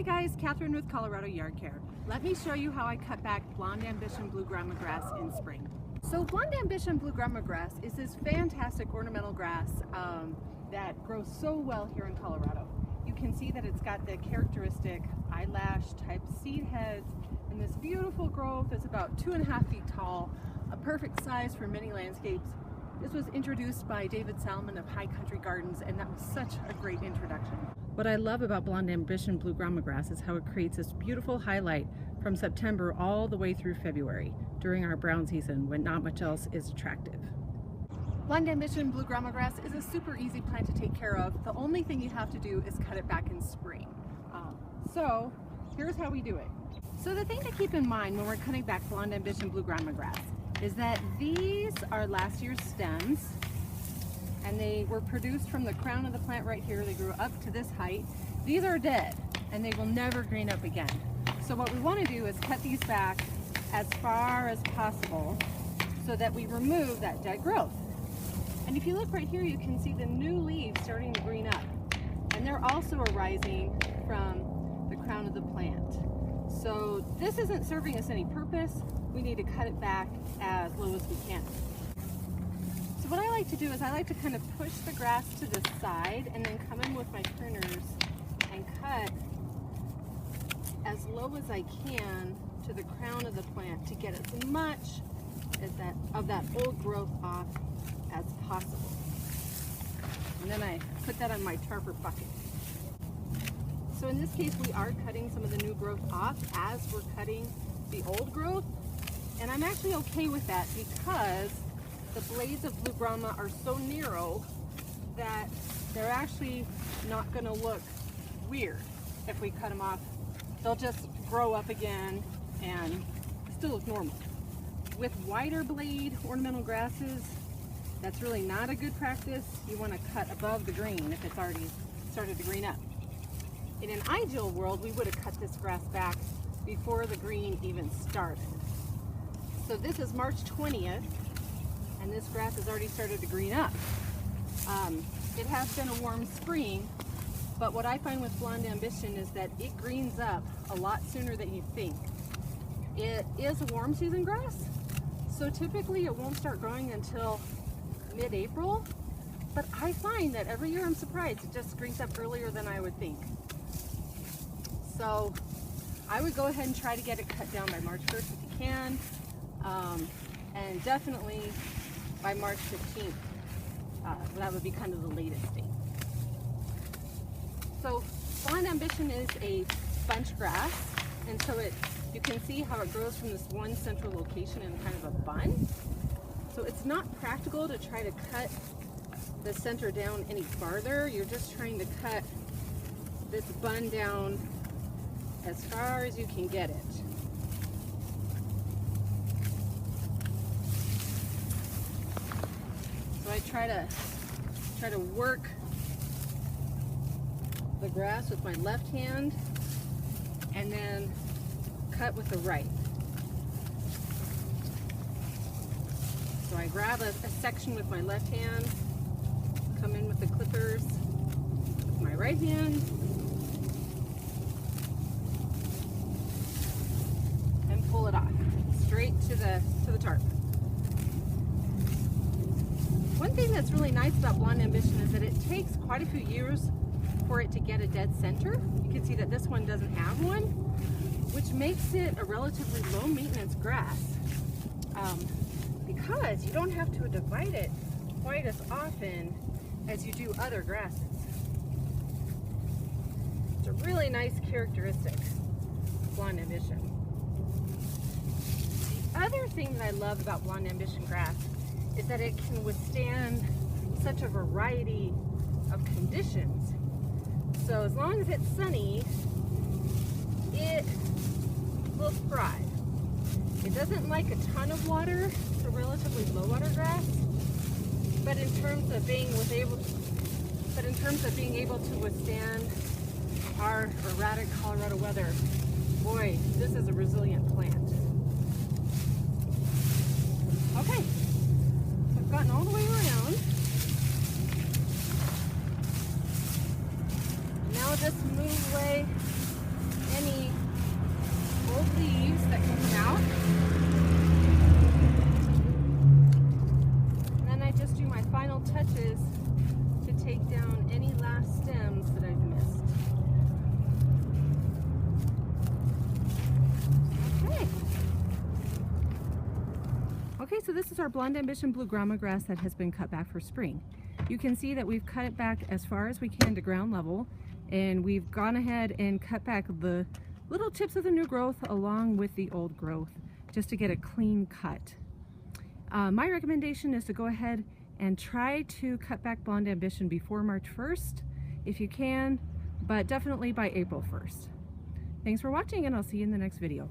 Hi guys, Catherine with Colorado Yard Care. Let me show you how I cut back Blonde Ambition Blue Grama grass in spring. So Blonde Ambition Blue Grama grass is this fantastic ornamental grass that grows so well here in Colorado. You can see that it's got the characteristic eyelash type seed heads and this beautiful growth that's about 2.5 feet tall, a perfect size for many landscapes. This was introduced by David Salmon of High Country Gardens, and that was such a great introduction. What I love about Blonde Ambition Blue Grama grass is how it creates this beautiful highlight from September all the way through February during our brown season when not much else is attractive. Blonde Ambition Blue Grama grass is a super easy plant to take care of. The only thing you have to do is cut it back in spring. So here's how we do it. So the thing to keep in mind when we're cutting back Blonde Ambition Blue Grama grass is that these are last year's stems, and they were produced from the crown of the plant right here. They grew up to this height. These are dead and they will never green up again. So what we want to do is cut these back as far as possible so that we remove that dead growth. And if you look right here, you can see the new leaves starting to green up, and they're also arising from the crown of the plant. So this isn't serving us any purpose. We need to cut it back as low as we can. So what I like to do is I like to kind of push the grass to the side and then come in with my pruners and cut as low as I can to the crown of the plant to get as much as that old growth off as possible. And then I put that on my tarper bucket. So in this case, we are cutting some of the new growth off as we're cutting the old growth. And I'm actually okay with that because the blades of Blue Grama are so narrow that they're actually not going to look weird if we cut them off. They'll just grow up again and still look normal. With wider blade ornamental grasses, that's really not a good practice. You want to cut above the green if it's already started to green up. In an ideal world, we would have cut this grass back before the green even started. So this is March 20th, and this grass has already started to green up. It has been a warm spring, but what I find with Blonde Ambition is that it greens up a lot sooner than you think. It is a warm season grass, so typically it won't start growing until mid-April, but I find that every year I'm surprised it just greens up earlier than I would think. So I would go ahead and try to get it cut down by March 1st if you can, and definitely by March 15th. That would be kind of the latest date. So Blonde Ambition is a bunch grass, and so you can see how it grows from this one central location in kind of a bun. So it's not practical to try to cut the center down any farther. You're just trying to cut this bun down as far as you can get it. So I try to work the grass with my left hand and then cut with the right. So I grab a section with my left hand, come in with the clippers with my right hand, and pull it off straight to the tarp. One thing that's really nice about Blonde Ambition is that it takes quite a few years for it to get a dead center. You can see that this one doesn't have one, which makes it a relatively low maintenance grass because you don't have to divide it quite as often as you do other grasses. It's a really nice characteristic of Blonde Ambition. The other thing that I love about Blonde Ambition grass is that it can withstand such a variety of conditions. So as long as it's sunny, it will thrive. It doesn't like a ton of water. It's a relatively low water grass, but in terms of being able to withstand our erratic Colorado weather, boy, this is a resilient plant. Okay, so I've gotten all the way around. Now just move away Okay, so this is our Blonde Ambition Blue Grama grass that has been cut back for spring. You can see that we've cut it back as far as we can to ground level, and we've gone ahead and cut back the little tips of the new growth along with the old growth just to get a clean cut. My recommendation is to go ahead and try to cut back Blonde Ambition before March 1st if you can, but definitely by April 1st. Thanks for watching, and I'll see you in the next video.